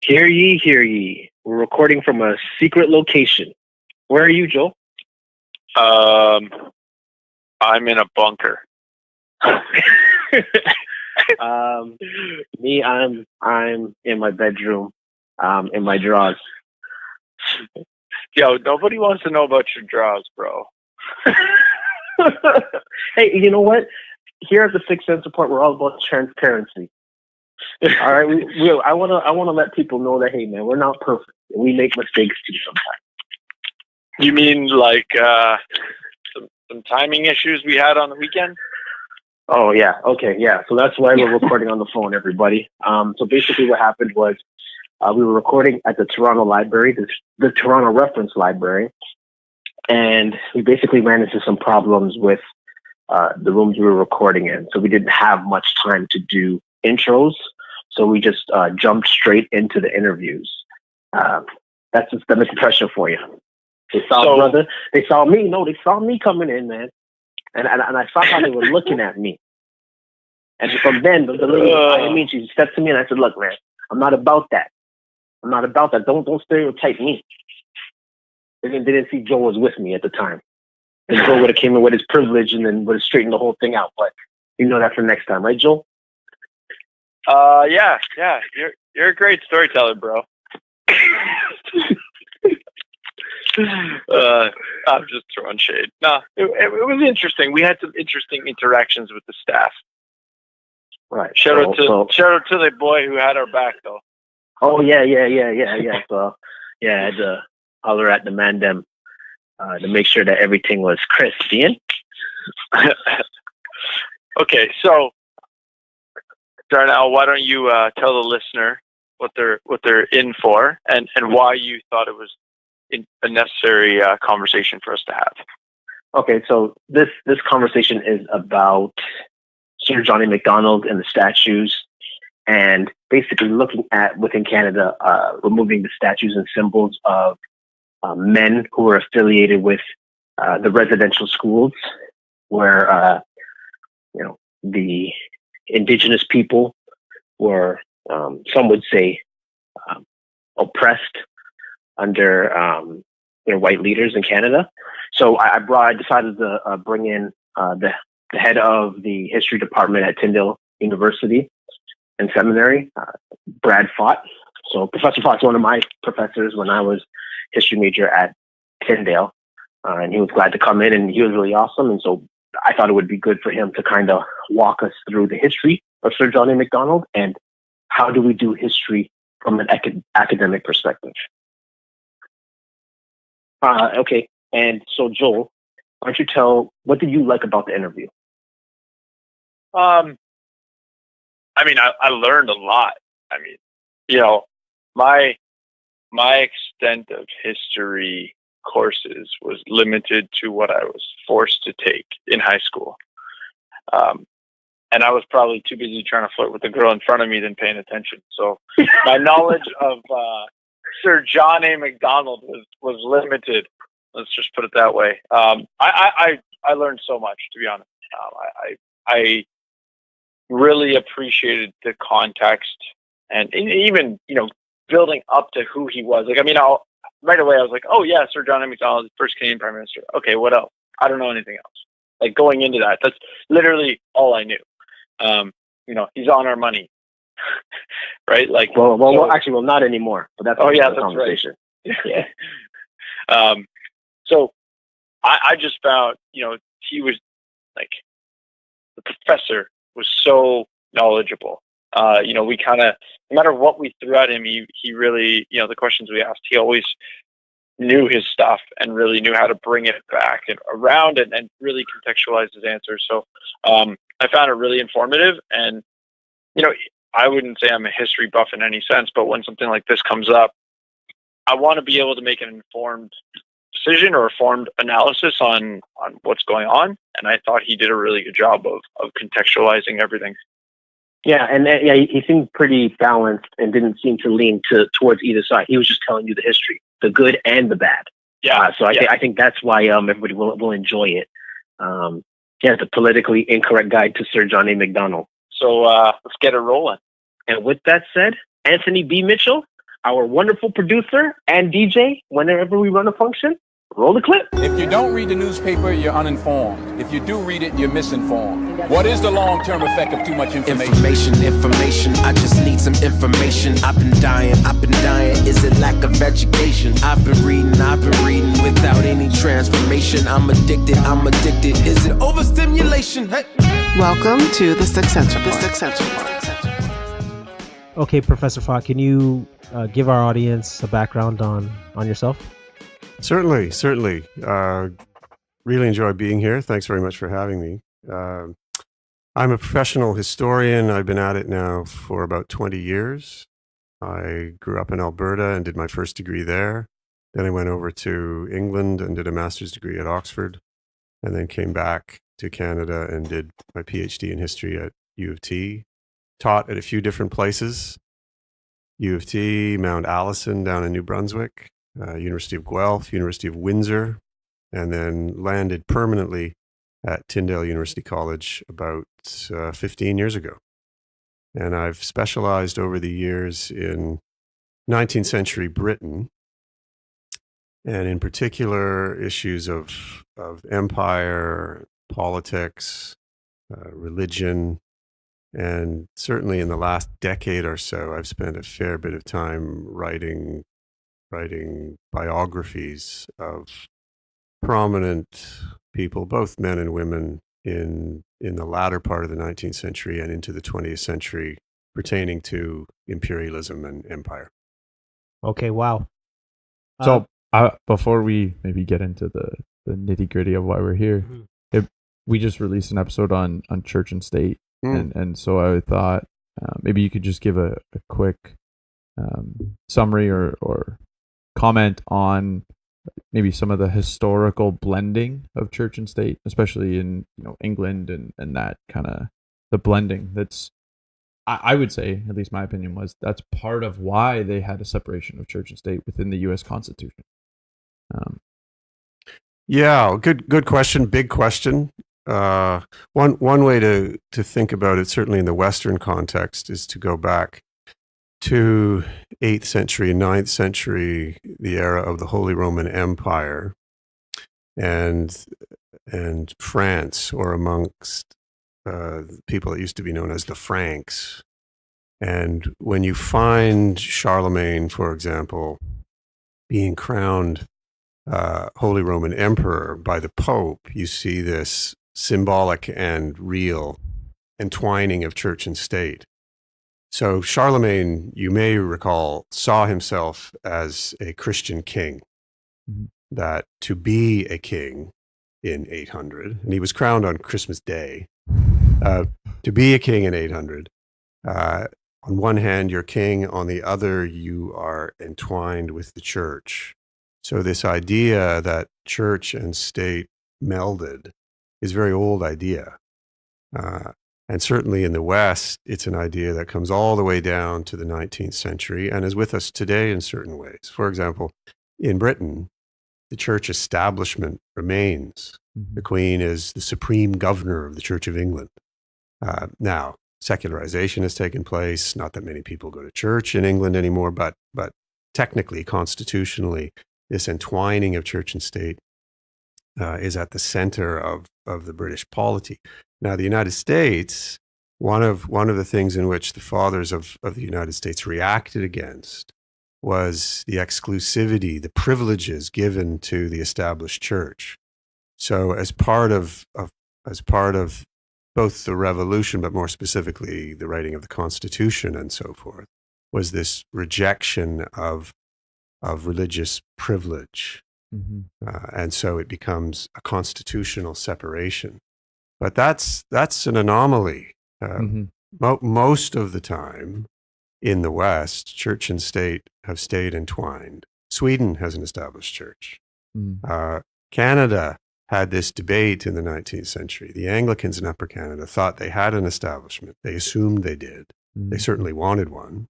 Hear ye, hear ye. We're recording from a secret location. Where are you, Joel? I'm in a bunker. Me, I'm in my bedroom, in my drawers. Yo, nobody wants to know about your drawers, bro. Hey, you know what? Here at the Sixth Sense Report, we're all about transparency. All right, I wanna let people know that, hey, man, we're not perfect. We make mistakes too sometimes. You mean like some timing issues we had on the weekend? Oh yeah, okay, yeah. So that's why we're recording on the phone, everybody. So basically, what happened was we were recording at the Toronto Library, the Toronto Reference Library, and we basically ran into some problems with the rooms we were recording in. So we didn't have much time to do intros. So we just jumped straight into the interviews. That's just the pressure for you. They saw brother. They saw me. No, they saw me coming in, man. And I saw how they were looking at me. And from then, the lady, she stepped to me and I said, "Look, man, I'm not about that. I'm not about that. Don't stereotype me." They didn't see Joe was with me at the time. And Joe would have came in with his privilege and then would have straightened the whole thing out. But you know that for next time, right, Joe? Yeah. You're a great storyteller, bro. I'm just throwing shade. No, it was interesting. We had some interesting interactions with the staff. Right. Shout out to the boy who had our back, though. Oh yeah. So yeah, I had to holler at the man them to make sure that everything was Christian. Okay, so Darnell, why don't you tell the listener what they're in for and why you thought it was a necessary conversation for us to have. Okay, so this conversation is about Sir John A Macdonald and the statues, and basically looking at within Canada, removing the statues and symbols of men who were affiliated with the residential schools, where the Indigenous people were, some would say, oppressed under white leaders in Canada. So I decided to bring in the head of the history department at Tyndale University and Seminary, Brad Faught. So Professor Faught's one of my professors when I was history major at Tyndale, and he was glad to come in, and he was really awesome. And so I thought it would be good for him to kind of walk us through the history of Sir John A Macdonald and how do we do history from an academic perspective. Okay, and so Joel, why don't you tell, what did you like about the interview? I learned a lot. My extent of history courses was limited to what I was forced to take in high school. And I was probably too busy trying to flirt with the girl in front of me than paying attention. So my knowledge of Sir John A. Macdonald was limited. Let's just put it that way. I learned so much, to be honest. I really appreciated the context and even, building up to who he was. Right away I was like, oh yeah, Sir John A. Macdonald, first Canadian Prime Minister. Okay, what else? I don't know anything else. Like going into that, that's literally all I knew. He's on our money, right? Like, well, not anymore. But that's that's conversation. Right. Yeah. So I just found, he was like, the professor was so knowledgeable. We kind of, no matter what we threw at him, he really, the questions we asked, he always knew his stuff and really knew how to bring it back and around and really contextualize his answers. So I found it really informative. And, I wouldn't say I'm a history buff in any sense, but when something like this comes up, I want to be able to make an informed decision or informed analysis on what's going on. And I thought he did a really good job of contextualizing everything. Yeah, and he seemed pretty balanced and didn't seem to lean towards either side. He was just telling you the history, the good and the bad. Yeah. I think that's why everybody will enjoy it. The politically incorrect guide to Sir John A. Macdonald. So let's get it rolling. And with that said, Anthony B. Mitchell, our wonderful producer and DJ, whenever we run a function. Roll the clip. If you don't read the newspaper, you're uninformed. If you do read it, you're misinformed. What is the long-term effect of too much information? Information, I just need some information. I've been dying. Is it lack of education? I've been reading without any transformation. I'm addicted. Is it overstimulation? Hey. Welcome to the Sixth Sense Report. Okay, Professor Faught, can you give our audience a background on yourself? Certainly. Really enjoy being here. Thanks very much for having me. I'm a professional historian. I've been at it now for about 20 years. I grew up in Alberta and did my first degree there. Then I went over to England and did a master's degree at Oxford, and then came back to Canada and did my PhD in history at U of T. Taught at a few different places, U of T, Mount Allison down in New Brunswick, University of Guelph, University of Windsor, and then landed permanently at Tyndale University College about 15 years ago. And I've specialized over the years in 19th century Britain, and in particular issues of empire, politics, religion, and certainly in the last decade or so, I've spent a fair bit of time writing biographies of prominent people, both men and women, in the latter part of the 19th century and into the 20th century, pertaining to imperialism and empire. Okay, wow. So before we maybe get into the nitty gritty of why we're here, we just released an episode on church and state. And so I thought maybe you could just give a quick summary or comment on maybe some of the historical blending of church and state, especially in England and that kind of the blending. That's I would say, at least my opinion was, that's part of why they had a separation of church and state within the U.S. Constitution. Yeah, good question, big question. One way to think about it, certainly in the Western context, is to go back to 8th century, 9th century, the era of the Holy Roman Empire, and France, or amongst people that used to be known as the Franks. And when you find Charlemagne, for example, being crowned Holy Roman Emperor by the Pope, you see this symbolic and real entwining of church and state. So Charlemagne, you may recall, saw himself as a Christian king, that to be a king in 800, and he was crowned on Christmas Day, to be a king in 800, on one hand, you're king, on the other, you are entwined with the church. So this idea that church and state melded is a very old idea. And certainly in the West, it's an idea that comes all the way down to the 19th century and is with us today in certain ways. For example, in Britain, the church establishment remains. The Queen is the supreme governor of the Church of England. Now, secularization has taken place. Not that many people go to church in England anymore, but technically, constitutionally, this entwining of church and state is at the center of the British polity. Now, the United States, one of the things in which the fathers of the United States reacted against was the exclusivity, the privileges given to the established church. So, as part of both the revolution, but more specifically the writing of the Constitution and so forth, was this rejection of religious privilege. And so it becomes a constitutional separation. But that's an anomaly. Most of the time in the West, church and state have stayed entwined. Sweden has an established church. Canada had this debate in the 19th century. The Anglicans in Upper Canada thought they had an establishment. They assumed they did. They certainly wanted one.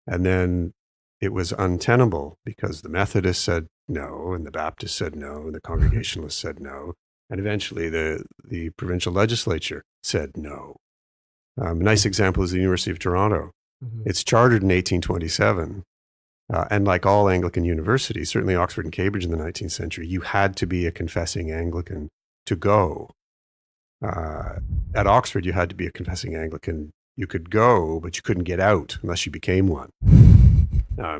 And then it was untenable because the Methodists said no, and the Baptists said no, and the Congregationalists said no. And eventually the provincial legislature said no. A nice example is the University of Toronto. It's chartered in 1827. And like all Anglican universities, certainly Oxford and Cambridge in the 19th century, you had to be a confessing Anglican to go. At Oxford, you had to be a confessing Anglican. You could go, but you couldn't get out unless you became one.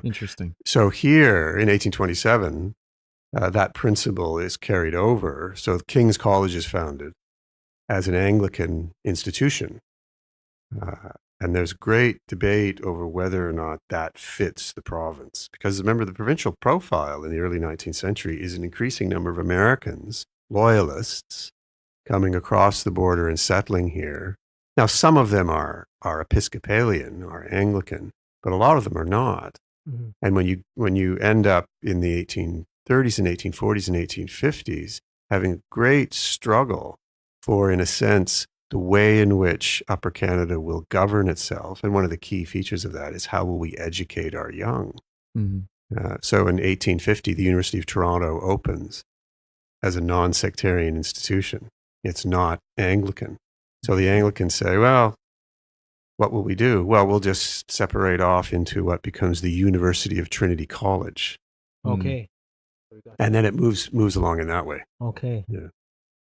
Interesting. So here in 1827, that principle is carried over. So King's College is founded as an Anglican institution. And there's great debate over whether or not that fits the province. Because remember, the provincial profile in the early 19th century is an increasing number of Americans, loyalists, coming across the border and settling here. Now, some of them are Episcopalian, are Anglican, but a lot of them are not. Mm-hmm. And when you end up in the 1830s and 1840s and 1850s, having a great struggle for, in a sense, the way in which Upper Canada will govern itself. And one of the key features of that is how will we educate our young? Mm-hmm. So in 1850, the University of Toronto opens as a non-sectarian institution. It's not Anglican. So the Anglicans say, well, what will we do? Well, we'll just separate off into what becomes the University of Trinity College. Okay. And then it moves along in that way. Okay. Yeah.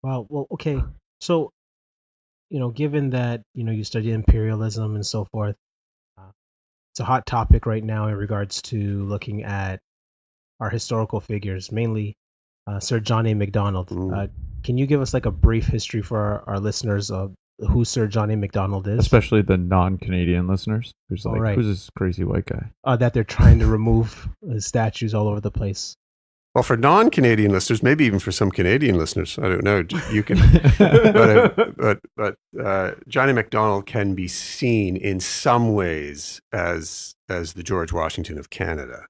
Wow. Well, okay. So, given that, you study imperialism and so forth, it's a hot topic right now in regards to looking at our historical figures, mainly Sir John A. Macdonald. Can you give us like a brief history for our listeners of who Sir John A. Macdonald is? Especially the non-Canadian listeners. Who's like, right. Who's this crazy white guy? That they're trying to remove statues all over the place. Well, for non-Canadian listeners, maybe even for some Canadian listeners, I don't know. You can, but John A. Macdonald can be seen in some ways as the George Washington of Canada,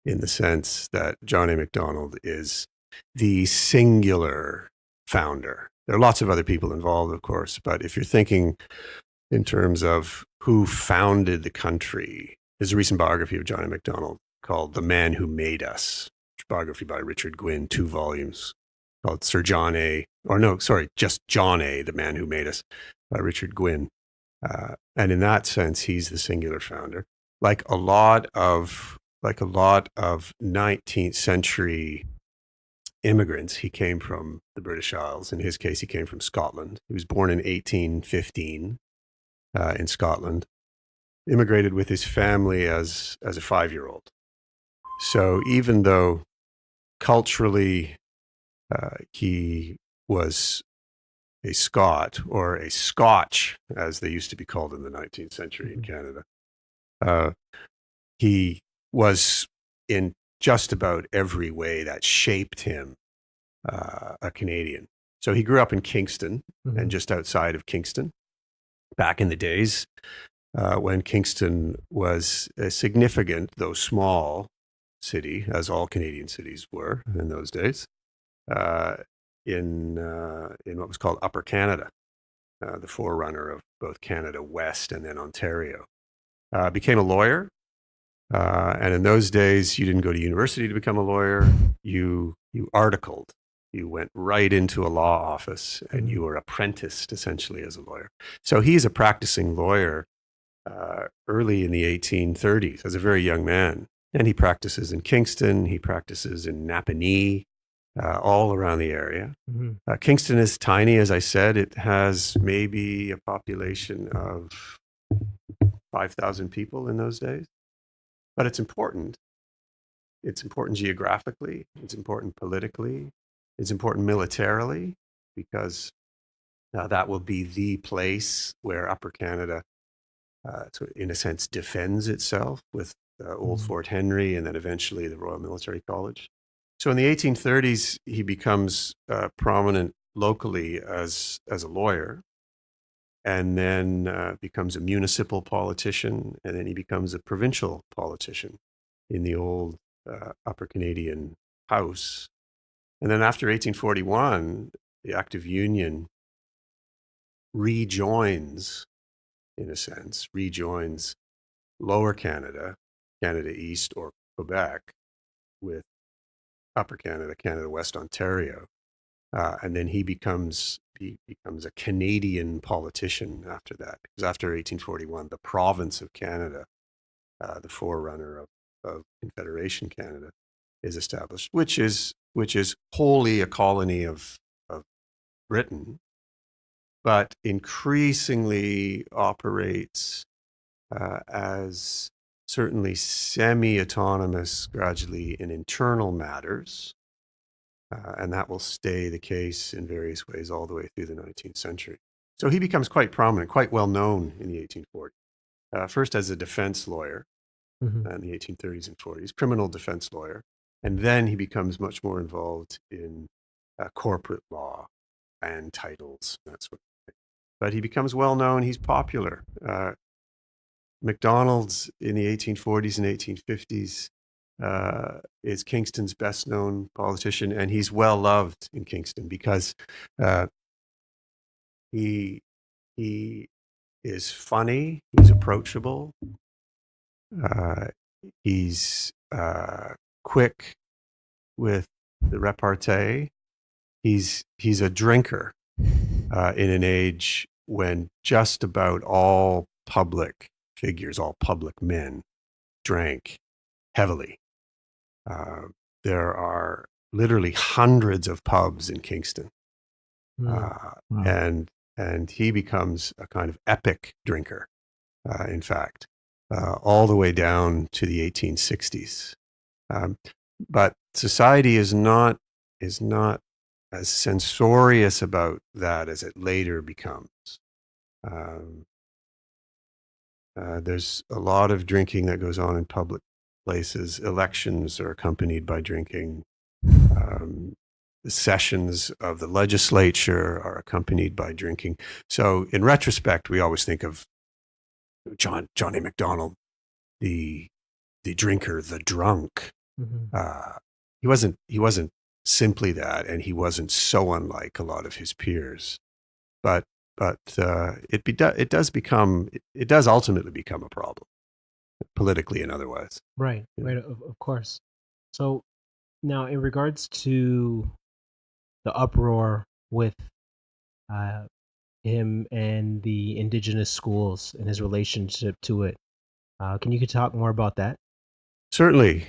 in the sense that John A. Macdonald is the singular founder. There are lots of other people involved, of course, but if you're thinking in terms of who founded the country, there's a recent biography of John A. Macdonald called "The Man Who Made Us." Biography by Richard Gwynne, 2 volumes, called Sir John A. Just John A., The Man Who Made Us, by Richard Gwynne. And in that sense, he's the singular founder. Like a lot of 19th century immigrants, he came from the British Isles. In his case, he came from Scotland. He was born in 1815 in Scotland, immigrated with his family as a 5-year-old. So even though culturally, he was a Scot, or a Scotch, as they used to be called in the 19th century in Canada. He was, in just about every way that shaped him, a Canadian. So he grew up in Kingston, and just outside of Kingston, back in the days when Kingston was a significant, though small, city, as all Canadian cities were in those days, in what was called Upper Canada, the forerunner of both Canada West and then Ontario. Became a lawyer, and in those days, you didn't go to university to become a lawyer. You articled. You went right into a law office, and you were apprenticed essentially as a lawyer. So he's a practicing lawyer early in the 1830s as a very young man. And he practices in Kingston, he practices in Napanee, all around the area. Kingston is tiny, as I said. It has maybe a population of 5,000 people in those days. But it's important. It's important geographically. It's important politically. It's important militarily, because that will be the place where Upper Canada, in a sense, defends itself with Old Fort Henry, and then eventually the Royal Military College. So in the 1830s, he becomes prominent locally as a lawyer, and then becomes a municipal politician, and then he becomes a provincial politician in the old Upper Canadian House. And then after 1841, the Act of Union rejoins Lower Canada, Canada East or Quebec, with Upper Canada, Canada West, Ontario. And then he becomes a Canadian politician after that. Because after 1841, the province of Canada, the forerunner of of Confederation Canada is established, which is wholly a colony of Britain, but increasingly operates as certainly semi-autonomous gradually in internal matters. And that will stay the case in various ways all the way through the 19th century. So he becomes quite prominent, quite well known in the 1840s. First as a defense lawyer in the 1830s and 40s, criminal defense lawyer. And then he becomes much more involved in corporate law and titles, that sort of thing. But he becomes well known, he's popular. Macdonald's in the 1840s and 1850s is Kingston's best known politician, and he's well loved in Kingston because he is funny, he's approachable, he's quick with the repartee. He's a drinker in an age when just about all public figures, all public men, drank heavily. There are literally hundreds of pubs in Kingston, and he becomes a kind of epic drinker. In fact, all the way down to the 1860s. But society is not as censorious about that as it later becomes. There's a lot of drinking that goes on in public places. Elections are accompanied by drinking. The sessions of the legislature are accompanied by drinking. So in retrospect, we always think of John A Macdonald, the drinker, the drunk. He wasn't simply that, and he wasn't so unlike a lot of his peers. But it does ultimately become a problem, politically and otherwise. Right, of course. So now, in regards to the uproar with him and the indigenous schools and his relationship to it, can you talk more about that? Certainly.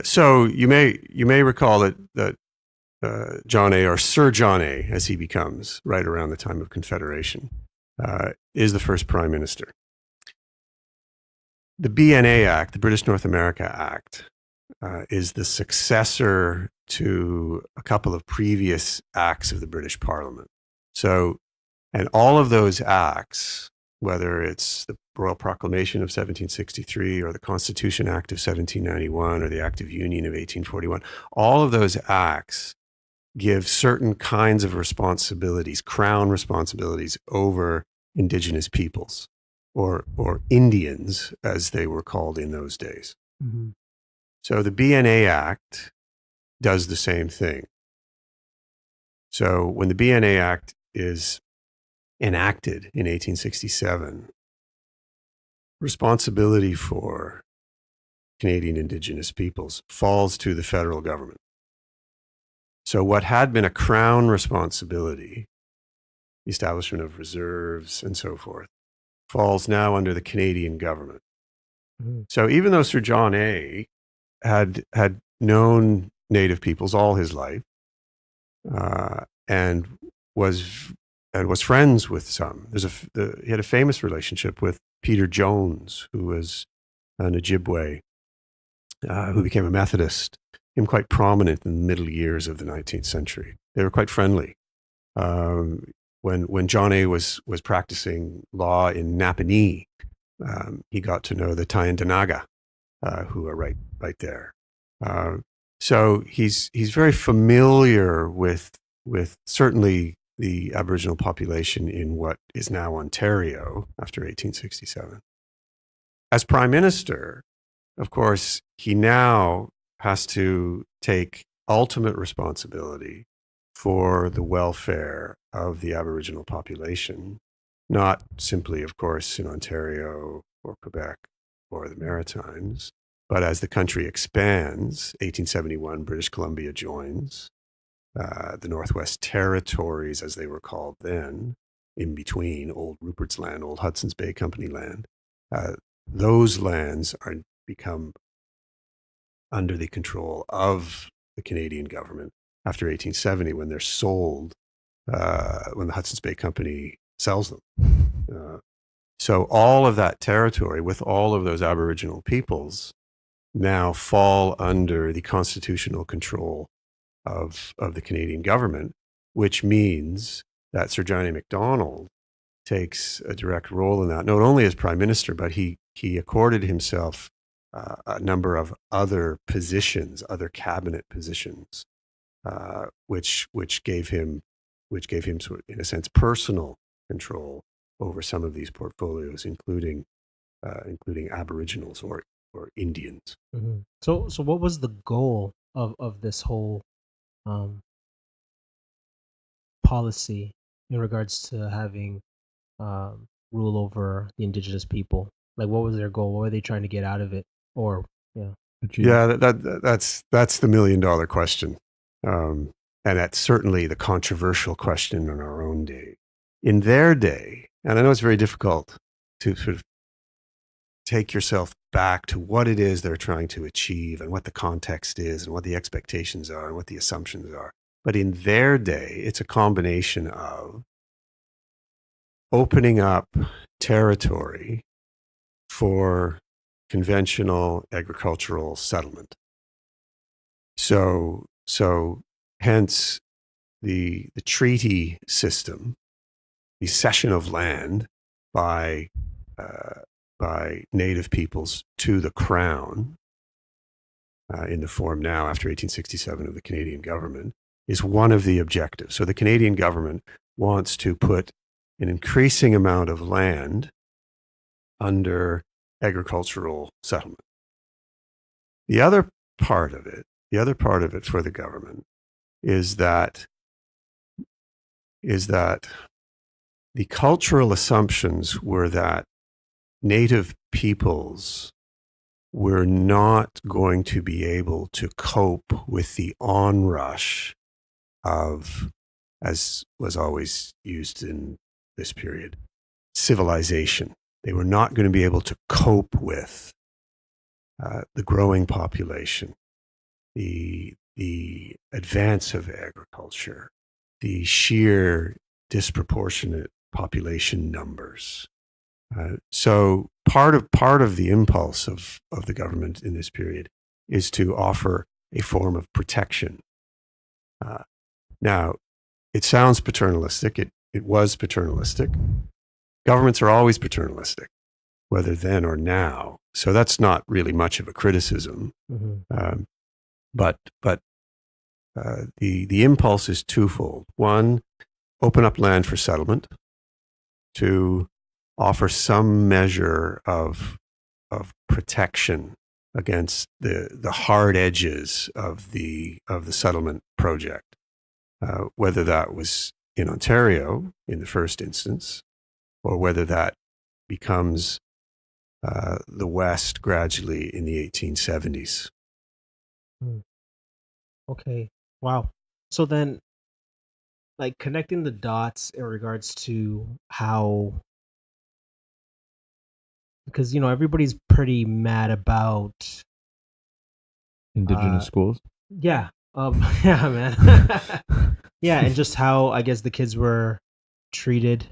So you may recall that John A, or Sir John A, as he becomes right around the time of Confederation, is the first prime minister. The BNA Act, the British North America Act, is the successor to a couple of previous acts of the British Parliament. So, and all of those acts, whether it's the Royal Proclamation of 1763 or the Constitution Act of 1791 or the Act of Union of 1841, all of those acts give certain kinds of responsibilities, crown responsibilities over Indigenous peoples, or Indians, as they were called in those days. So the BNA Act does the same thing. So when the BNA Act is enacted in 1867, responsibility for Canadian Indigenous peoples falls to the federal government. So what had been a crown responsibility, the establishment of reserves and so forth, falls now under the Canadian government. So even though Sir John A had known Native peoples all his life, and was friends with some, he had a famous relationship with Peter Jones, who was an Ojibwe, who became a Methodist, became quite prominent in the middle years of the 19th century. They were quite friendly. When John A was practicing law in Napanee, he got to know the Tyendinaga, who are right there. So he's very familiar with certainly the Aboriginal population in what is now Ontario after 1867. As Prime Minister, of course, he now has to take ultimate responsibility for the welfare of the Aboriginal population, not simply, of course, in Ontario or Quebec or the Maritimes, but as the country expands, 1871, British Columbia joins, the Northwest Territories, as they were called then, in between Old Rupert's Land, Old Hudson's Bay Company land, those lands become under the control of the Canadian government after 1870, when they're sold, when the Hudson's Bay Company sells them. So all of that territory with all of those Aboriginal peoples now fall under the constitutional control of the Canadian government, which means that Sir John A Macdonald takes a direct role in that, not only as Prime Minister, but he accorded himself a number of other positions, other cabinet positions, which gave him sort of, in a sense, personal control over some of these portfolios, including Aboriginals or Indians. Mm-hmm. So what was the goal of this whole policy in regards to having rule over the Indigenous people? Like, what was their goal? What were they trying to get out of it? Or that's the $1 million question, and that's certainly the controversial question in our own day. In their day, and I know it's very difficult to sort of take yourself back to what it is they're trying to achieve and what the context is and what the expectations are and what the assumptions are. But in their day, it's a combination of opening up territory for conventional agricultural settlement. So hence the treaty system, the cession of land by Native peoples to the Crown, in the form now after 1867 of the Canadian government, is one of the objectives. So the Canadian government wants to put an increasing amount of land under agricultural settlement. The other part of it for the government is that the cultural assumptions were that Native peoples were not going to be able to cope with the onrush of, as was always used in this period, civilization. They were not going to be able to cope with the growing population, the advance of agriculture, the sheer disproportionate population numbers. So part of the impulse of the government in this period is to offer a form of protection. Now, it sounds paternalistic. It was paternalistic. Governments are always paternalistic, whether then or now. So that's not really much of a criticism. Mm-hmm. But the impulse is twofold. One, open up land for settlement. Two, offer some measure of protection against the hard edges of the settlement project, whether that was in Ontario in the first instance, or whether that becomes the West gradually in the 1870s. Okay. Wow. So then, like, connecting the dots in regards to how, because everybody's pretty mad about Indigenous schools. Yeah. Yeah, man. Yeah, and just how I guess the kids were treated,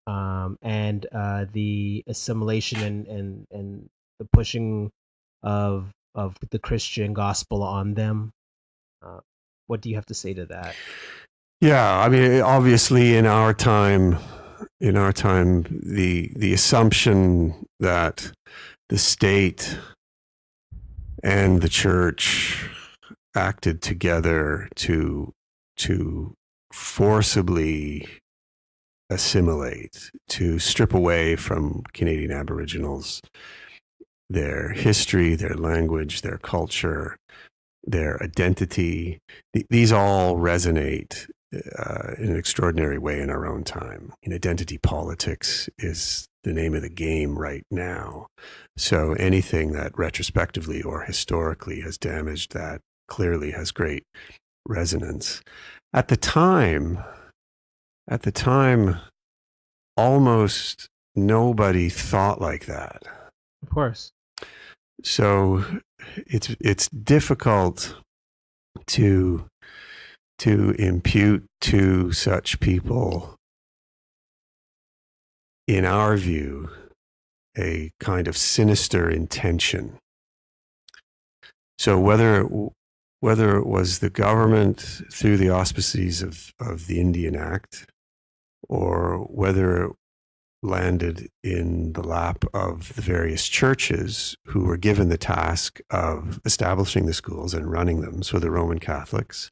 and the assimilation and the pushing of the Christian gospel on them. What do you have to say to that? Yeah, I mean, obviously in our time, the assumption that the state and the church acted together to forcibly assimilate, to strip away from Canadian Aboriginals their history, their language, their culture, their identity. These all resonate in an extraordinary way in our own time. Identity politics is the name of the game right now. So anything that retrospectively or historically has damaged that clearly has great resonance. At the time, almost nobody thought like that. Of course. So it's difficult to impute to such people, in our view, a kind of sinister intention. So whether it was the government through the auspices of the Indian Act, or whether it landed in the lap of the various churches who were given the task of establishing the schools and running them, so the Roman Catholics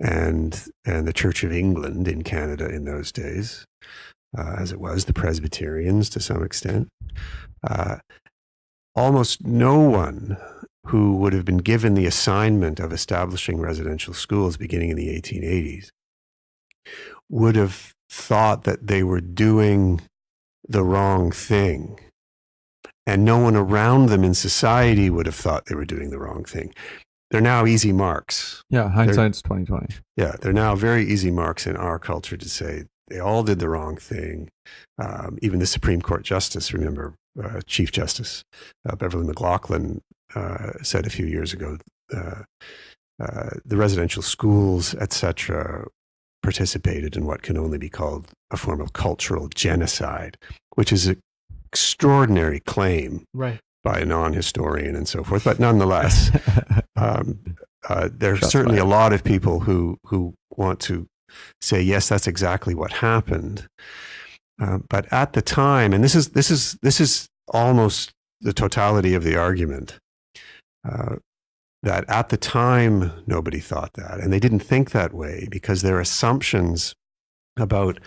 and the Church of England in Canada in those days, as it was the Presbyterians to some extent, almost no one who would have been given the assignment of establishing residential schools beginning in the 1880s would have thought that they were doing the wrong thing. And no one around them in society would have thought they were doing the wrong thing. They're now easy marks. Yeah, hindsight's 2020. Yeah, they're now very easy marks in our culture to say they all did the wrong thing. Even the Supreme Court Justice, remember, Chief Justice Beverly McLaughlin said a few years ago, the residential schools, etc., participated in what can only be called a form of cultural genocide, which is an extraordinary claim by a non-historian and so forth. But nonetheless, there are certainly a lot of people who want to say, yes, that's exactly what happened. But at the time, and this is almost the totality of the argument, that at the time, nobody thought that. And they didn't think that way because their assumptions about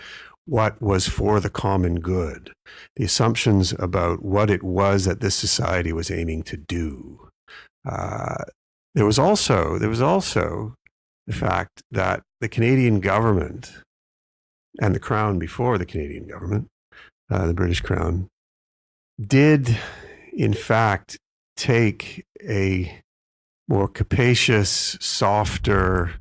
what was for the common good, the assumptions about what it was that this society was aiming to do. There was also the fact that the Canadian government and the Crown before the Canadian government, the British Crown, did in fact take a more capacious, softer,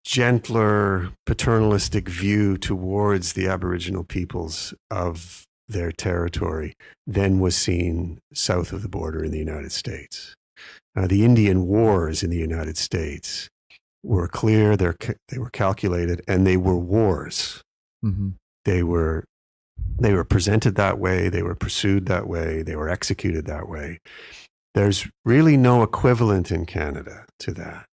gentler, paternalistic view towards the Aboriginal peoples of their territory than was seen south of the border in the United States. The Indian Wars in the United States were clear, they were calculated, and they were wars. Mm-hmm. They were presented that way, they were pursued that way, they were executed that way. There's really no equivalent in Canada to that.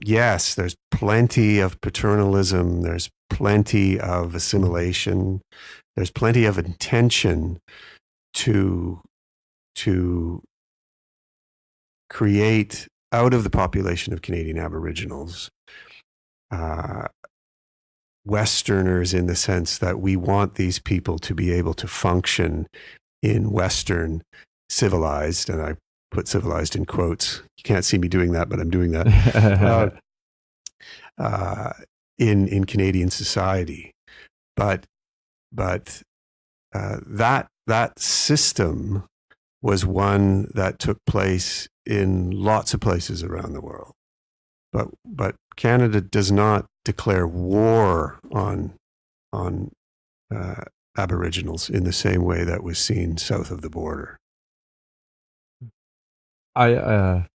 Yes, there's plenty of paternalism, there's plenty of assimilation, there's plenty of intention to create out of the population of Canadian Aboriginals Westerners, in the sense that we want these people to be able to function in Western civilized, and I put civilized in quotes. You can't see me doing that, but I'm doing that. In Canadian society, but that system was one that took place in lots of places around the world. But Canada does not declare war on Aboriginals in the same way that was seen south of the border. I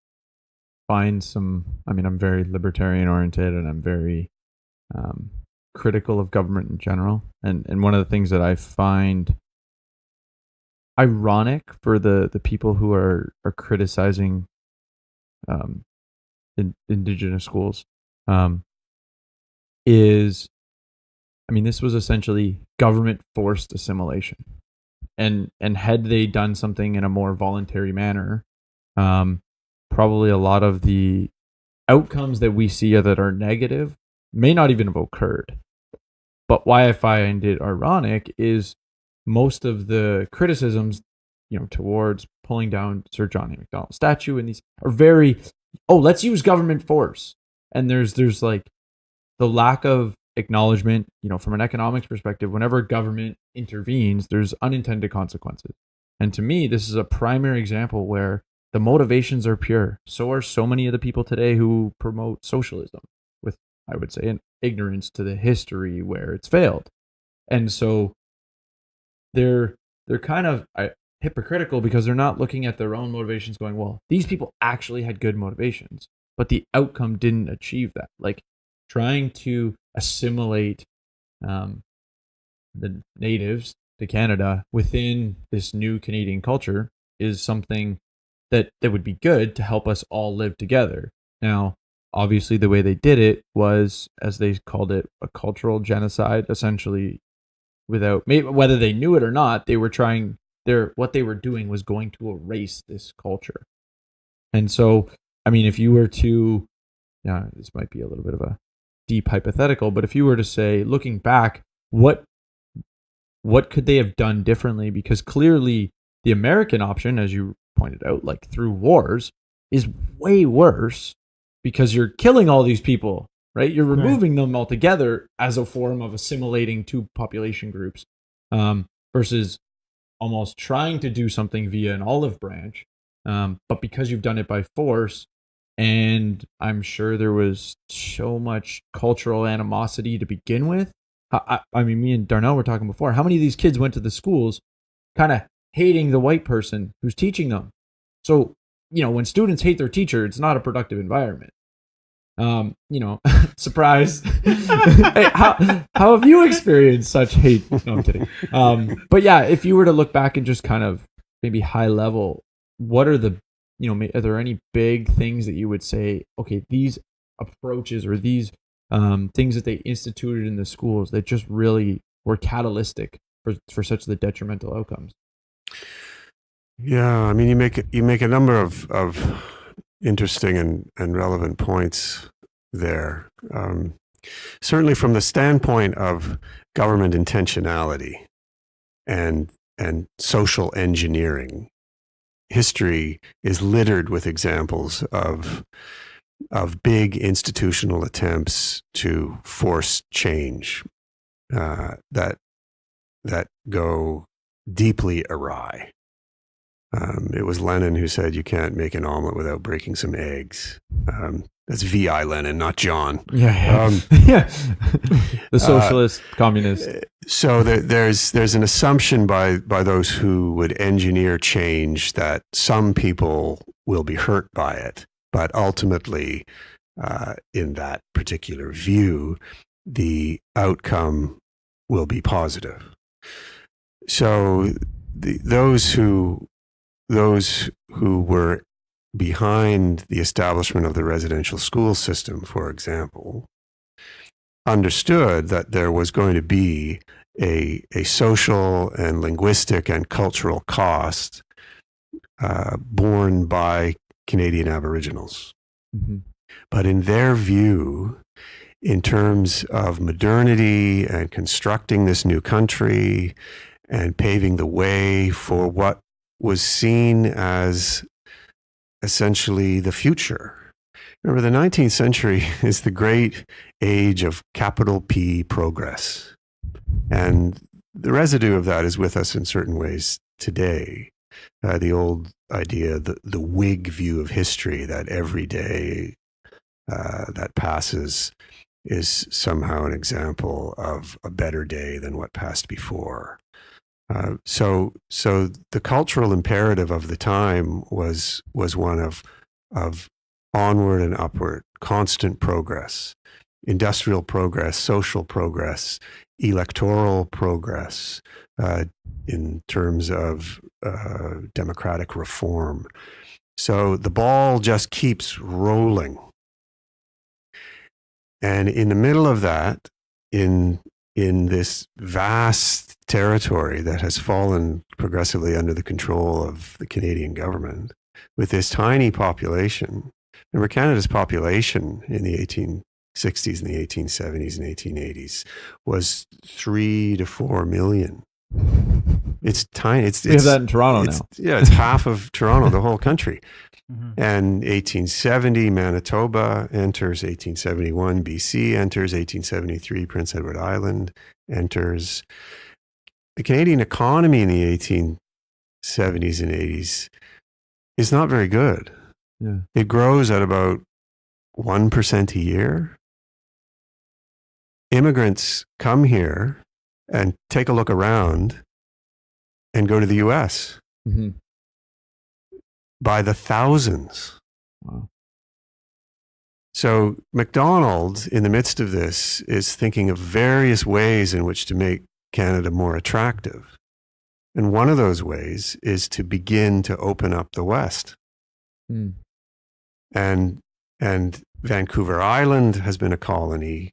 find I'm very libertarian oriented, and I'm very critical of government in general. And one of the things that I find ironic for the people who are criticizing Indigenous schools is, this was essentially government forced assimilation, and had they done something in a more voluntary manner, probably a lot of the outcomes that we see that are negative may not even have occurred. But why I find it ironic is most of the criticisms, towards pulling down Sir John A Macdonald statue, and these are very, let's use government force. And there's like the lack of acknowledgement, from an economics perspective. Whenever government intervenes, there's unintended consequences. And to me, this is a primary example where the motivations are pure. So are so many of the people today who promote socialism, with, I would say, an ignorance to the history where it's failed. And so they're kind of, hypocritical because they're not looking at their own motivations going, well, these people actually had good motivations, but the outcome didn't achieve that. Like trying to assimilate the natives to Canada within this new Canadian culture is something that would be good to help us all live together. Now, obviously, the way they did it was, as they called it, a cultural genocide, essentially, without whether they knew it or not, they were trying. What they were doing was going to erase this culture. And so, I mean, if you were to, this might be a little bit of a deep hypothetical, but if you were to say, looking back, what could they have done differently? Because clearly, the American option, as you pointed out, like through wars, is way worse because you're killing all these people, right? You're removing them altogether as a form of assimilating two population groups, versus almost trying to do something via an olive branch. But because you've done it by force, and I'm sure there was so much cultural animosity to begin with. I mean, me and Darnell were talking before. How many of these kids went to the schools kind of hating the white person who's teaching them? So, when students hate their teacher, it's not a productive environment. Surprise. Hey, how have you experienced such hate? No, I'm kidding. But yeah, if you were to look back and just kind of maybe high level, what are are there any big things that you would say, okay, these approaches or these things that they instituted in the schools that just really were catalytic for such the detrimental outcomes? Yeah, I mean, you make a number of interesting and relevant points there. Certainly, from the standpoint of government intentionality and social engineering, history is littered with examples of big institutional attempts to force change that go deeply awry. It was Lenin who said you can't make an omelet without breaking some eggs. That's V.I. Lenin, not John. Yeah. The socialist, communist. So there's an assumption by those who would engineer change that some people will be hurt by it, but ultimately, in that particular view, the outcome will be positive. So those who were behind the establishment of the residential school system, for example, understood that there was going to be a social and linguistic and cultural cost borne by Canadian Aboriginals. Mm-hmm. But in their view, in terms of modernity and constructing this new country and paving the way for what was seen as essentially the future. Remember, the 19th century is the great age of capital P progress. And the residue of that is with us in certain ways today. The old idea, the Whig view of history, that every day that passes is somehow an example of a better day than what passed before. So the cultural imperative of the time was one of onward and upward, constant progress, industrial progress, social progress, electoral progress, in terms of democratic reform. So the ball just keeps rolling. And in the middle of that, in this vast territory that has fallen progressively under the control of the Canadian government, with this tiny population. Remember, Canada's population in the 1860s and the 1870s and 1880s was 3 to 4 million. It's tiny. We have that in Toronto now. Yeah, it's half of Toronto, the whole country. Mm-hmm. And 1870, Manitoba enters. 1871, BC enters. 1873, Prince Edward Island enters. The Canadian economy in the 1870s and 80s is not very good. Yeah. It grows at about 1% a year. Immigrants come here and take a look around and go to the US. Mm-hmm. by the thousands. Wow. So Macdonald, in the midst of this, is thinking of various ways in which to make Canada more attractive. And one of those ways is to begin to open up the West. Mm. And Vancouver Island has been a colony.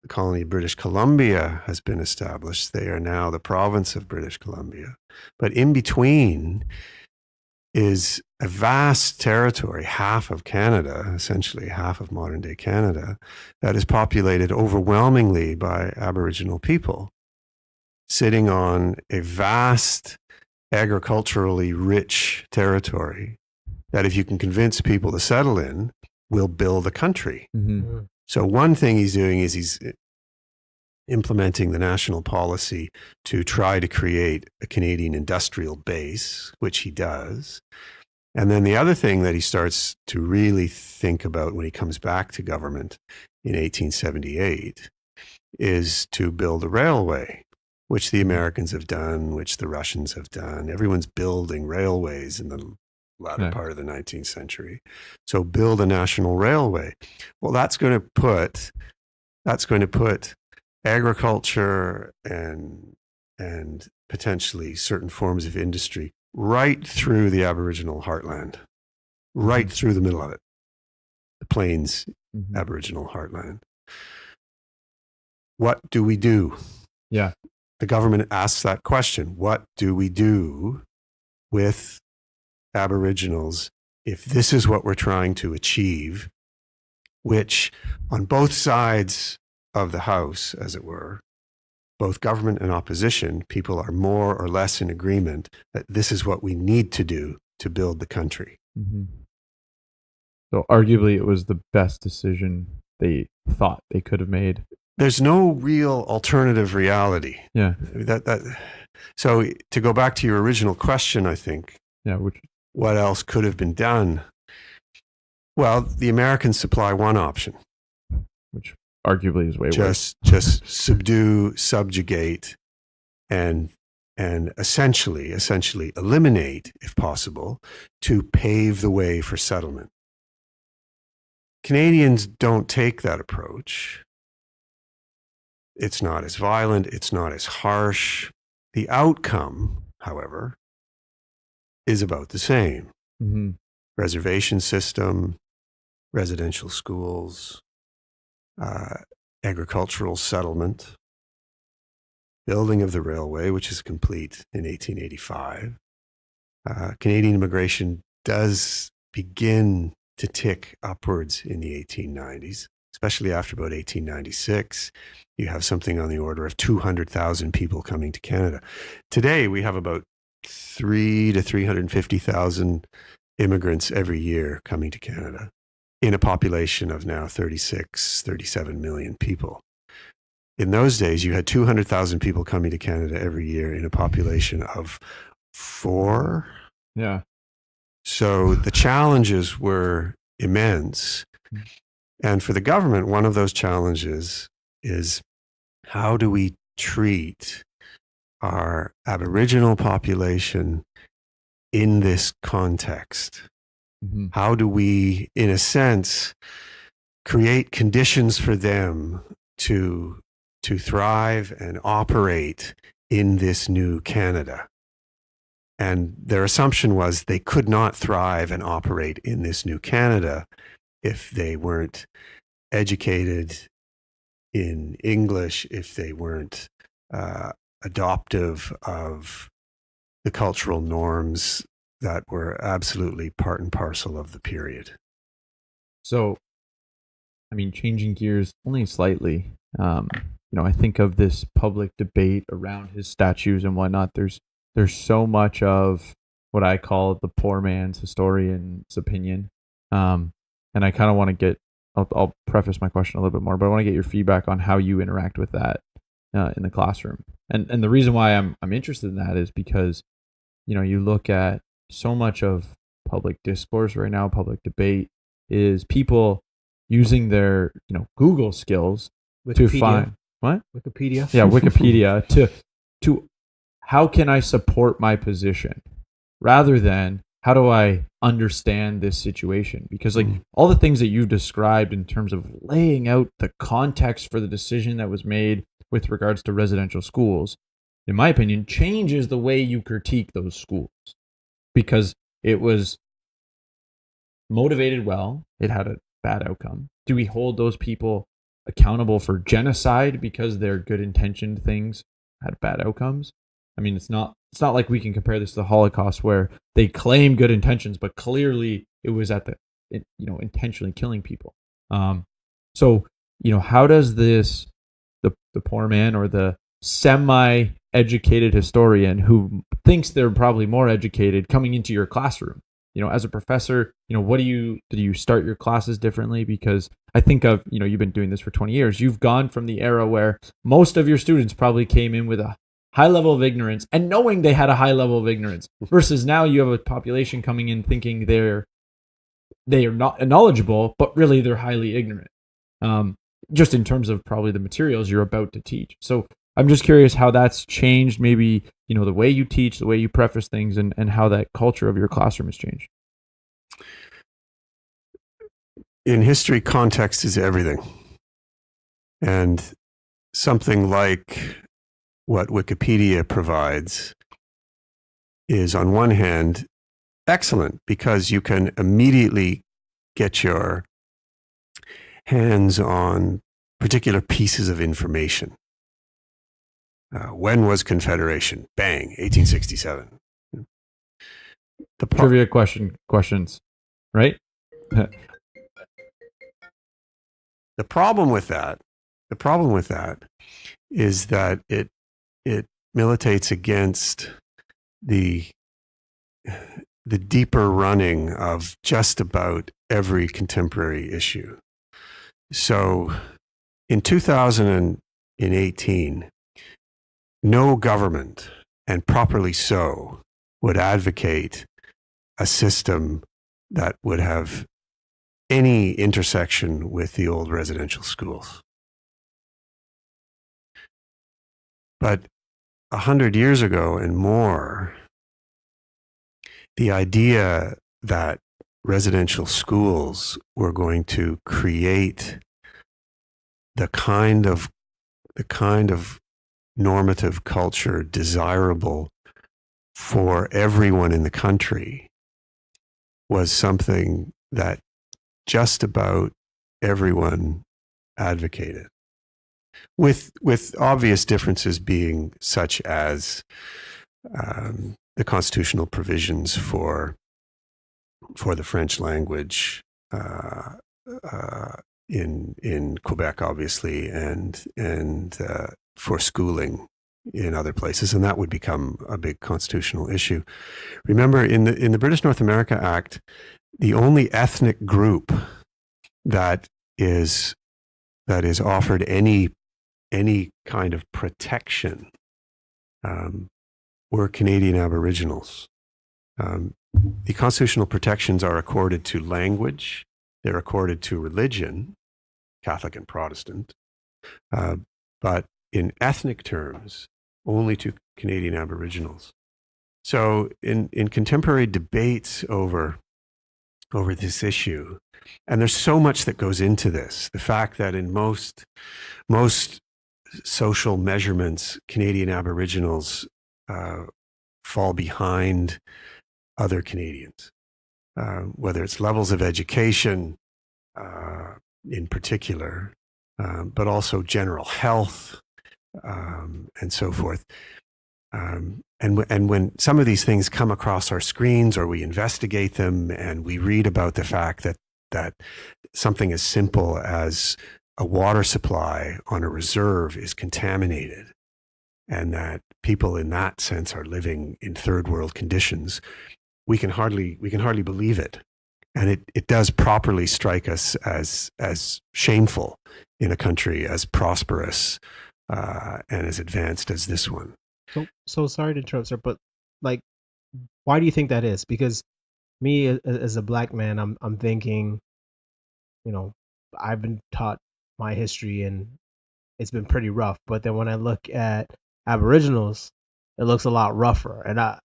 The colony of British Columbia has been established. They are now the province of British Columbia. But in between is a vast territory, half of Canada, essentially half of modern day Canada, that is populated overwhelmingly by Aboriginal people, sitting on a vast agriculturally rich territory that, if you can convince people to settle in, will build a country. Mm-hmm. So one thing he's doing is he's implementing the national policy to try to create a Canadian industrial base, which he does. And then the other thing that he starts to really think about when he comes back to government in 1878 is to build a railway, which the Americans have done, which the Russians have done. Everyone's building railways in the latter part of the 19th century. So build a national railway. Well, that's going to put agriculture and potentially certain forms of industry right through the Aboriginal heartland, right through the middle of it, the Plains Aboriginal heartland. What do we do? Yeah. The government asks that question. What do we do with Aboriginals if this is what we're trying to achieve, which on both sides of the house, as it were, both government and opposition, people are more or less in agreement that this is what we need to do to build the country. Mm-hmm. So arguably it was the best decision they thought they could have made. There's no real alternative reality. Yeah. So to go back to your original question, I think, what else could have been done? Well, the Americans supply one option, which arguably is way worse. Just subdue, subjugate, and essentially eliminate, if possible, to pave the way for settlement. Canadians don't take that approach. It's not as violent. It's not as harsh. The outcome, however, is about the same. Mm-hmm. Reservation system, residential schools, agricultural settlement, building of the railway, which is complete in 1885. Canadian immigration does begin to tick upwards in the 1890s, especially after about 1896. You have something on the order of 200,000 people coming to Canada. Today, we have about 300,000 to 350,000 immigrants every year coming to Canada in a population of now 36, 37 million people. In those days, you had 200,000 people coming to Canada every year in a population of 4. Yeah. So the challenges were immense. And for the government, one of those challenges is, how do we treat our Aboriginal population in this context? Mm-hmm. How do we, in a sense, create conditions for them to thrive and operate in this new Canada? And their assumption was they could not thrive and operate in this new Canada if they weren't educated in English, if they weren't adoptive of the cultural norms that were absolutely part and parcel of the period. So, I mean, changing gears only slightly, I think of this public debate around his statues and whatnot. There's so much of what I call the poor man's historian's opinion. And I kind of want to get, I'll preface my question a little bit more, but I want to get your feedback on how you interact with that in the classroom. And the reason why I'm interested in that is because, you look at so much of public discourse right now, public debate, is people using their, Google skills to find what? Wikipedia. Yeah, Wikipedia to how can I support my position? rather than how do I understand this situation? Because like all the things that you've described in terms of laying out the context for the decision that was made with regards to residential schools, in my opinion, changes the way you critique those schools, because it was motivated well, it had a bad outcome. Do we hold those people accountable for genocide because their good intentioned things had bad outcomes? I mean, it's not like we can compare this to the Holocaust where they claim good intentions, but clearly it was intentionally killing people. So how does this the poor man or the semi-educated historian who thinks they're probably more educated coming into your classroom, as a professor, do you start your classes differently? Because I think of, you've been doing this for 20 years. You've gone from the era where most of your students probably came in with a high level of ignorance and knowing they had a high level of ignorance, versus now you have a population coming in thinking they are not knowledgeable, but really they're highly ignorant. Just in terms of probably the materials you're about to teach. So I'm just curious how that's changed, maybe, the way you teach, the way you preface things, and how that culture of your classroom has changed. In history, context is everything. And something like what Wikipedia provides is, on one hand, excellent because you can immediately get your hands on particular pieces of information. When was Confederation? Bang, 1867. Trivia questions, right? The problem with that is that it militates against the deeper running of just about every contemporary issue. So in 2018, no government, and properly so, would advocate a system that would have any intersection with the old residential schools. But 100 years ago and more, the idea that residential schools were going to create the kind of normative culture desirable for everyone in the country was something that just about everyone advocated, with obvious differences being such as the constitutional provisions for the French language in Quebec, obviously, and for schooling in other places, and that would become a big constitutional issue. Remember, in the British North America Act, the only ethnic group that is offered any kind of protection were Canadian Aboriginals. The constitutional protections are accorded to language, they're accorded to religion, Catholic and Protestant, but in ethnic terms, only to Canadian Aboriginals. So in contemporary debates over this issue, and there's so much that goes into this, the fact that in most social measurements, Canadian Aboriginals fall behind other Canadians, whether it's levels of education in particular, but also general health, and so forth. And when some of these things come across our screens, or we investigate them and we read about the fact that something as simple as a water supply on a reserve is contaminated, and that people in that sense are living in third world conditions, we can hardly believe it. And it does properly strike us as shameful in a country as prosperous and as advanced as this one. So sorry to interrupt, sir, but like, why do you think that is? Because me as a black man, I'm thinking, I've been taught my history and it's been pretty rough. But then when I look at Aboriginals, it looks a lot rougher. And I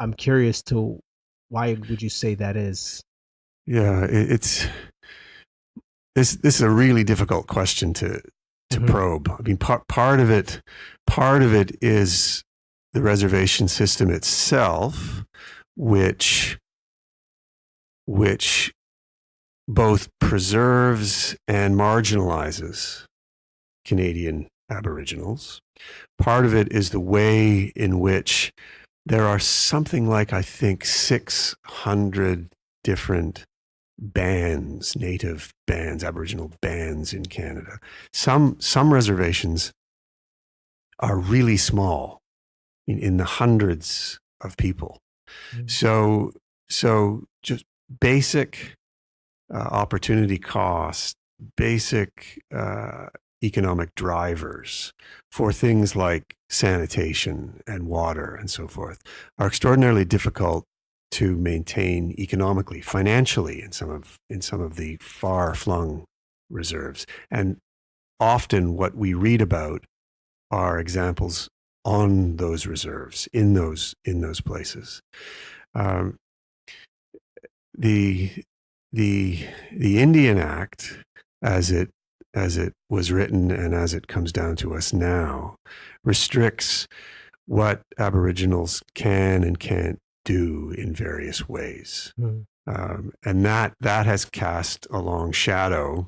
I'm curious to why would you say that is? Yeah, it's this is a really difficult question to probe. I mean, part of it is the reservation system itself, which both preserves and marginalizes Canadian Aboriginals. Part of it is the way in which there are something like, I think, 600 different bands, native bands, Aboriginal bands in Canada. Some reservations are really small, in the hundreds of people. So just basic opportunity cost, basic economic drivers for things like sanitation and water and so forth are extraordinarily difficult to maintain economically, financially in some of the far-flung reserves. And often what we read about are examples on those reserves in those places. The Indian Act, as it was written and as it comes down to us now, restricts what Aboriginals can and can't do in various ways. And that has cast a long shadow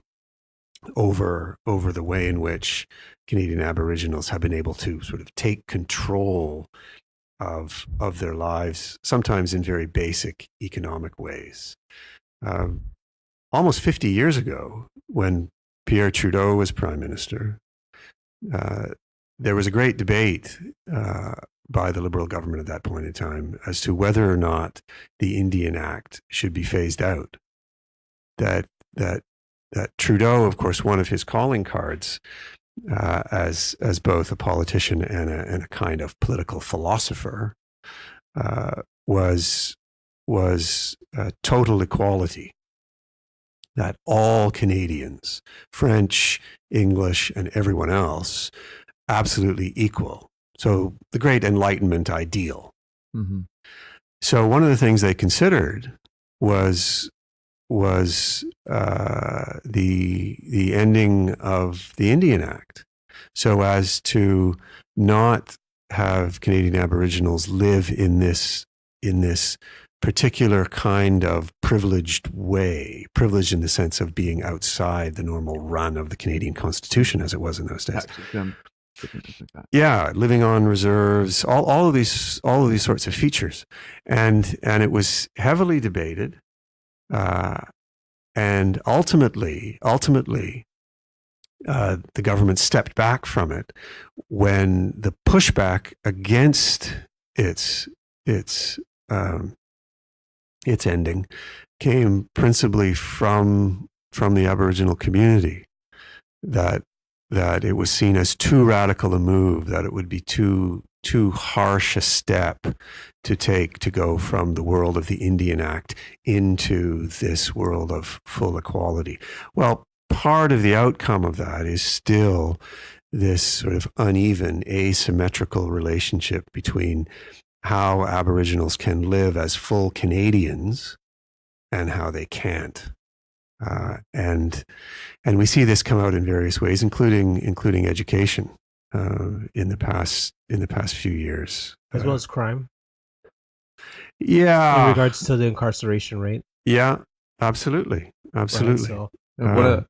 over the way in which Canadian Aboriginals have been able to sort of take control of their lives, sometimes in very basic economic ways. Almost 50 years ago, when Pierre Trudeau was Prime Minister, there was a great debate by the Liberal government at that point in time as to whether or not the Indian Act should be phased out. That Trudeau, of course, one of his calling cards as both a politician and a kind of political philosopher was total equality. That all Canadians, French, English, and everyone else, absolutely equal. So the great Enlightenment ideal. Mm-hmm. So one of the things they considered was the ending of the Indian Act, so as to not have Canadian Aboriginals live in this particular kind of privileged way, privileged in the sense of being outside the normal run of the Canadian Constitution as it was in those days. Yeah, living on reserves, all of these sorts of features, and it was heavily debated, and ultimately, the government stepped back from it when the pushback against its ending came principally from the Aboriginal community, that it was seen as too radical a move, that it would be too harsh a step to take to go from the world of the Indian Act into this world of full equality. Well, part of the outcome of that is still this sort of uneven, asymmetrical relationship between how Aboriginals can live as full Canadians and how they can't. And we see this come out in various ways, including education, in the past few years, as well as crime. Yeah, in regards to the incarceration rate. Yeah, absolutely. Right, so, I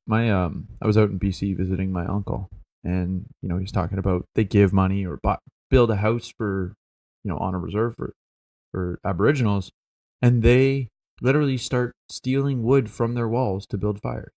was out in BC visiting my uncle, and he's talking about they give money or build a house for on a reserve for Aboriginals, and they literally start stealing wood from their walls to build fires.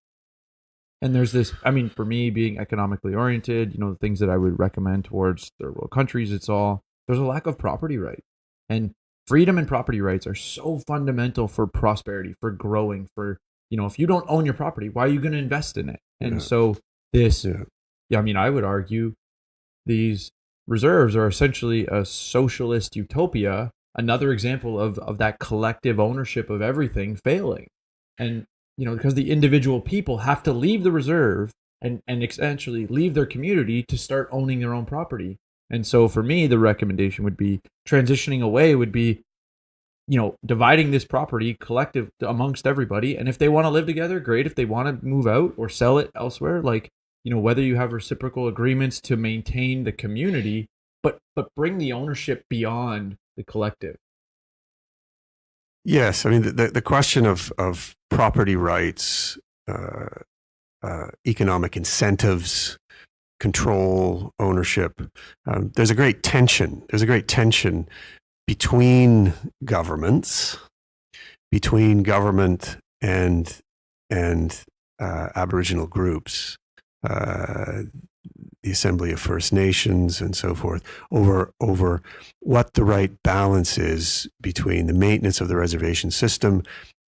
And there's this, for me being economically oriented, the things that I would recommend towards third world countries, there's a lack of property rights. And freedom and property rights are so fundamental for prosperity, for growing, for, if you don't own your property, why are you going to invest in it? And so I would argue these reserves are essentially a socialist utopia, another example of that collective ownership of everything failing. And because the individual people have to leave the reserve and essentially leave their community to start owning their own property. And so for me, the recommendation would be transitioning away would be dividing this property collective amongst everybody. And if they want to live together, great. If they want to move out or sell it elsewhere, whether you have reciprocal agreements to maintain the community, but bring the ownership beyond the collective. Yes, I mean the question of property rights, economic incentives, control, ownership. There's a great tension. There's a great tension between governments, between government and Aboriginal groups, the Assembly of First Nations and so forth, over what the right balance is between the maintenance of the reservation system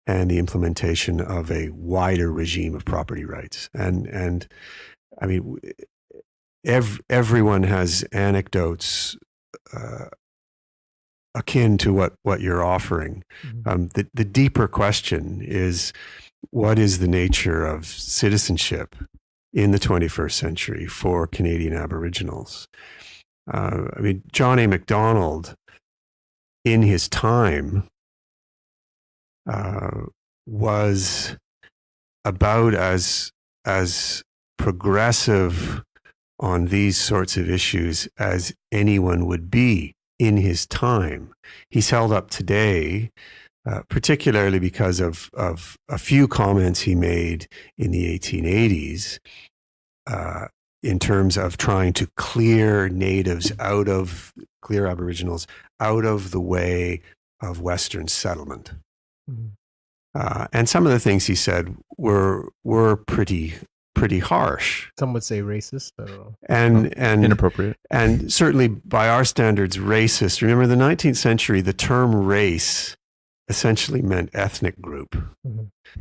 and the implementation of a wider regime of property rights. And I mean, everyone has anecdotes akin to what you're offering. The deeper question is, what is the nature of citizenship in the 21st century for Canadian Aboriginals? I mean, John A Macdonald, in his time, was about as progressive on these sorts of issues as anyone would be in his time. He's held up today, particularly because of a few comments he made in the 1880s in terms of trying to clear Aboriginals out of the way of Western settlement. And some of the things he said were pretty harsh. Some would say racist. I don't know. And inappropriate. And certainly by our standards, racist. Remember, in the 19th century, the term race essentially meant ethnic group.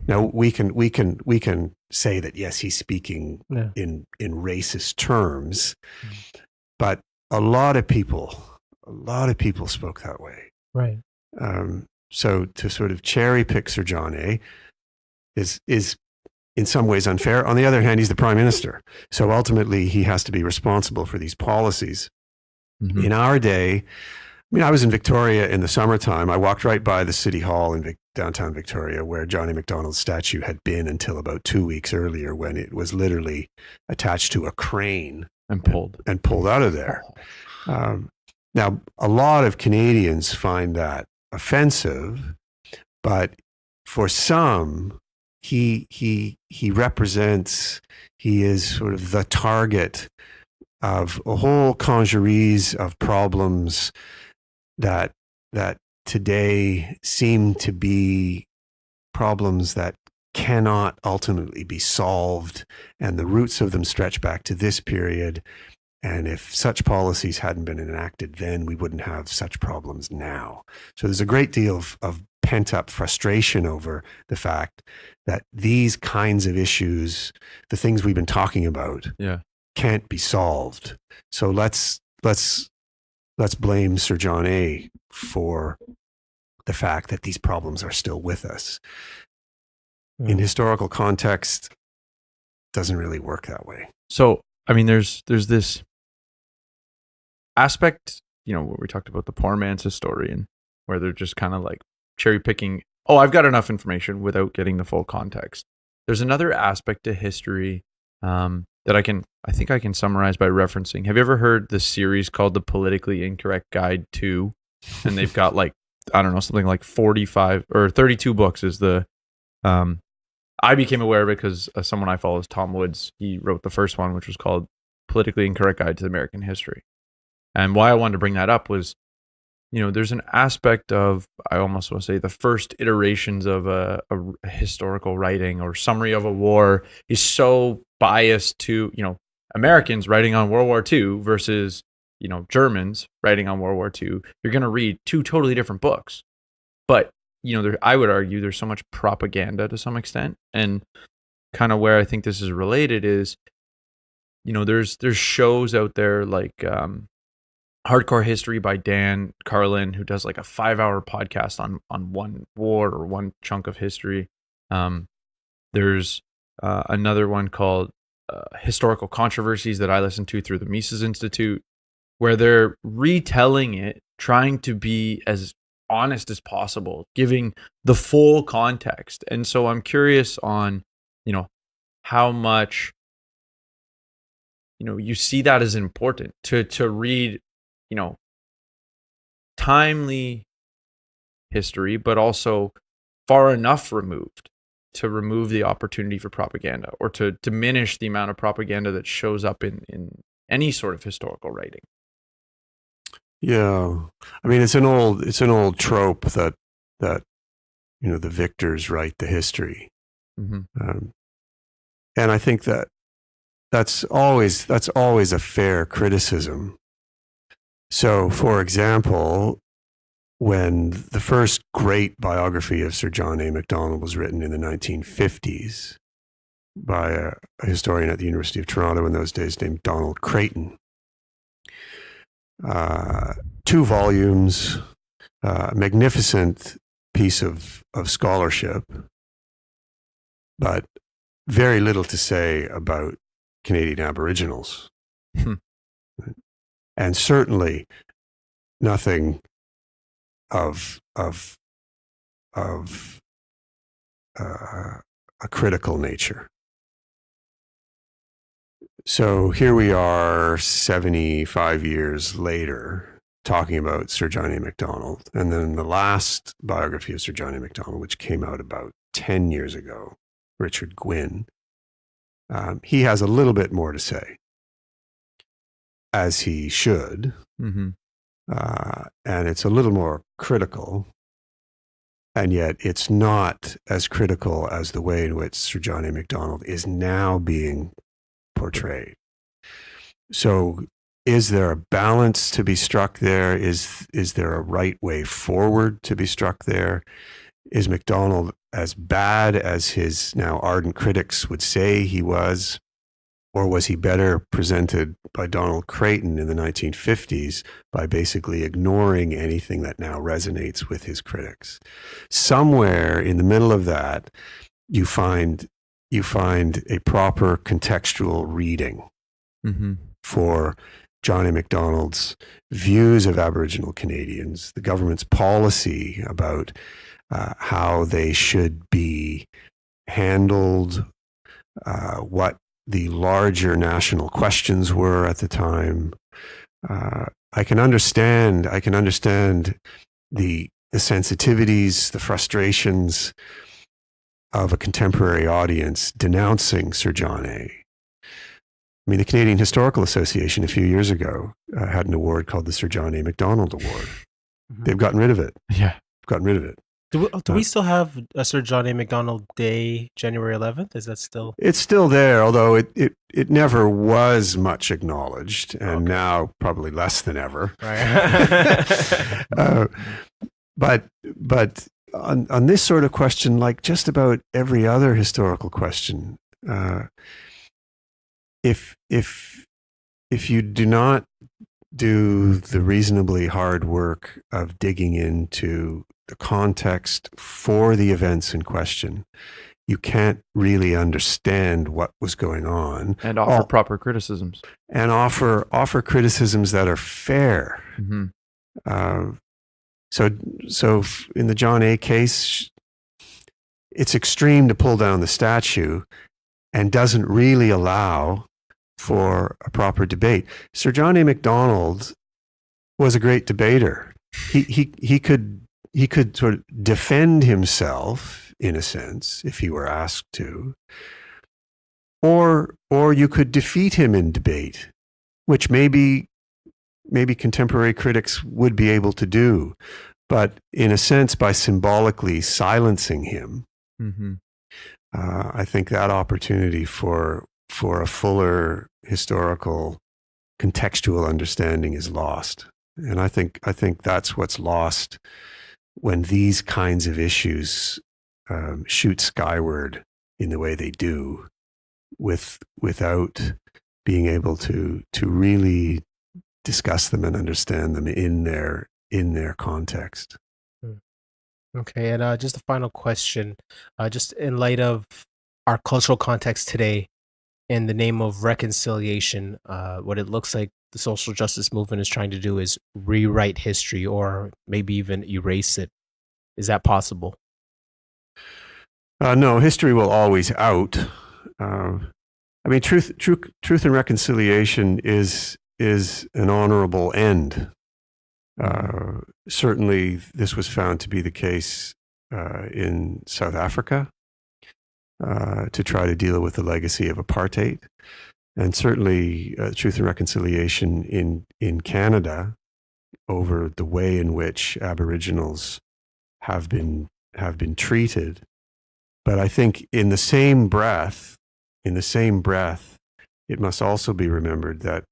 Now we can say that, yes, he's speaking in racist terms, but a lot of people spoke that way. Right. So to sort of cherry pick Sir John A is in some ways unfair. On the other hand, he's the Prime Minister. So ultimately he has to be responsible for these policies. In our day, I mean, I was in Victoria in the summertime. I walked right by the City Hall in downtown Victoria, where John A Macdonald's statue had been until about 2 weeks earlier, when it was literally attached to a crane and pulled out of there. Now, a lot of Canadians find that offensive, but for some, he is sort of the target of a whole congeries of problems that today seem to be problems that cannot ultimately be solved, and the roots of them stretch back to this period. And if such policies hadn't been enacted then, we wouldn't have such problems now. So there's a great deal of pent-up frustration over the fact that these kinds of issues, the things we've been talking about, can't be solved. So let's blame Sir John A for the fact that these problems are still with us. In historical context, doesn't really work that way. So, I mean, there's this aspect, where we talked about the poor man's historian, where they're just kind of like cherry picking, I've got enough information without getting the full context. There's another aspect to history that I think I can summarize by referencing. Have you ever heard the series called The Politically Incorrect Guide to? And they've got something like 45 or 32 books is the, I became aware of it because someone I follow is Tom Woods. He wrote the first one, which was called Politically Incorrect Guide to American History. And why I wanted to bring that up was, there's an aspect of, I almost want to say, the first iterations of a historical writing or summary of a war is so biased to, Americans writing on World War II versus, Germans writing on World War II. You're going to read two totally different books. But, I would argue there's so much propaganda to some extent. And kind of where I think this is related is, there's shows out there like Hardcore History by Dan Carlin, who does like a 5-hour podcast on one war or one chunk of history. There's another one called Historical Controversies that I listen to through the Mises Institute, where they're retelling it, trying to be as honest as possible, giving the full context. And so I'm curious on, how much, you see that as important to read, timely history, but also far enough removed to remove the opportunity for propaganda, or to diminish the amount of propaganda that shows up in any sort of historical writing. Yeah, I mean, it's an old trope that the victors write the history, and I think that's always a fair criticism. So, for example, when the first great biography of Sir John A. Macdonald was written in the 1950s by a historian at the University of Toronto in those days named Donald Creighton, 2 volumes, magnificent piece of scholarship, but very little to say about Canadian Aboriginals. And certainly nothing of a critical nature. So here we are 75 years later talking about Sir John A. Macdonald. And then the last biography of Sir John A. Macdonald, which came out about 10 years ago, Richard Gwynn, he has a little bit more to say, as he should. And it's a little more critical, and yet it's not as critical as the way in which Sir John A. Macdonald is now being portrayed. So is there a balance to be struck there? Is there a right way forward to be struck there? Is Macdonald as bad as his now ardent critics would say he was? Or was he better presented by Donald Creighton in the 1950s by basically ignoring anything that now resonates with his critics? Somewhere in the middle of that, you find a proper contextual reading for John A. Macdonald's views of Aboriginal Canadians, the government's policy about how they should be handled, what the larger national questions were at the time. I can understand the sensitivities, the frustrations of a contemporary audience denouncing Sir John A. I mean, the Canadian Historical Association a few years ago had an award called the Sir John A. Macdonald Award. They've gotten rid of it. Yeah. Gotten rid of it. Do we still have a Sir John A. Macdonald Day, January 11th? Is that still? It's still there, although it never was much acknowledged, and now probably less than ever. Right. But on this sort of question, like just about every other historical question, if you do not do the reasonably hard work of digging into the context for the events in question, you can't really understand what was going on. And offer proper criticisms. And offer criticisms that are fair. So in the John A. case, it's extreme to pull down the statue and doesn't really allow for a proper debate. Sir John A. Macdonald was a great debater. He could sort of defend himself in a sense if he were asked to, or you could defeat him in debate, which maybe contemporary critics would be able to do, but in a sense by symbolically silencing him. I think that opportunity for a fuller historical contextual understanding is lost. And I think that's what's lost when these kinds of issues shoot skyward in the way they do, without being able to really discuss them and understand them in their context. Okay, and just a final question, just in light of our cultural context today, in the name of reconciliation, what it looks like the social justice movement is trying to do is rewrite history or maybe even erase it. Is that possible? No, history will always out. I mean, truth and reconciliation is an honorable end. Certainly, this was found to be the case in South Africa to try to deal with the legacy of apartheid, and certainly truth and reconciliation in Canada over the way in which Aboriginals have been treated. But I think in the same breath, it must also be remembered that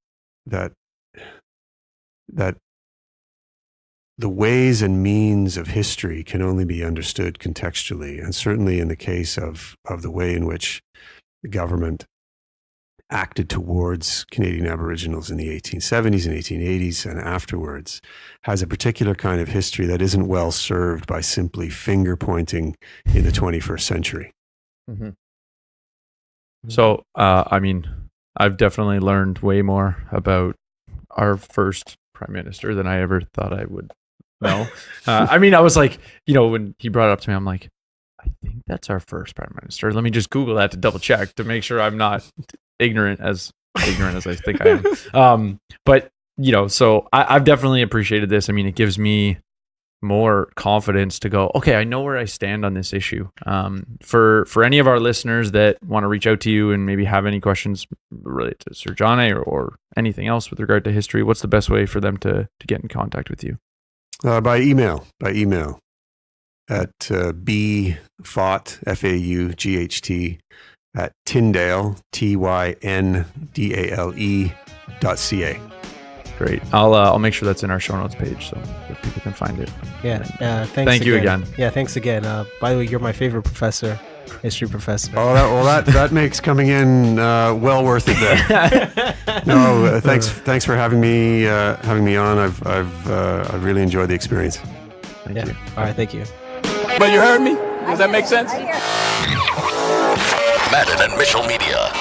the ways and means of history can only be understood contextually, and certainly in the case of the way in which the government acted towards Canadian Aboriginals in the 1870s and 1880s and afterwards, has a particular kind of history that isn't well served by simply finger pointing in the 21st century. Mm-hmm. So, I mean, I've definitely learned way more about our first prime minister than I ever thought I would know. I mean, I was like, when he brought it up to me, I'm like, I think that's our first prime minister. Let me just Google that to double check to make sure I'm not ignorant as I think I am. But, so I've definitely appreciated this. I mean, it gives me more confidence to go, okay, I know where I stand on this issue. For any of our listeners that want to reach out to you and maybe have any questions related to Sir John A or anything else with regard to history, what's the best way for them to get in contact with you? By email at bfaught, FAUGHT, at Tyndale, TYNDALE.ca. Great. I'll make sure that's in our show notes page so that people can find it. Yeah. Thank you again. Yeah. Thanks again. By the way, you're my favorite professor, history professor. Oh, that makes coming in well worth it then. No, thanks for having me on. I've really enjoyed the experience. Thank you. All right. Thank you. But you heard me? Does that make sense? Madden and Mitchell Media.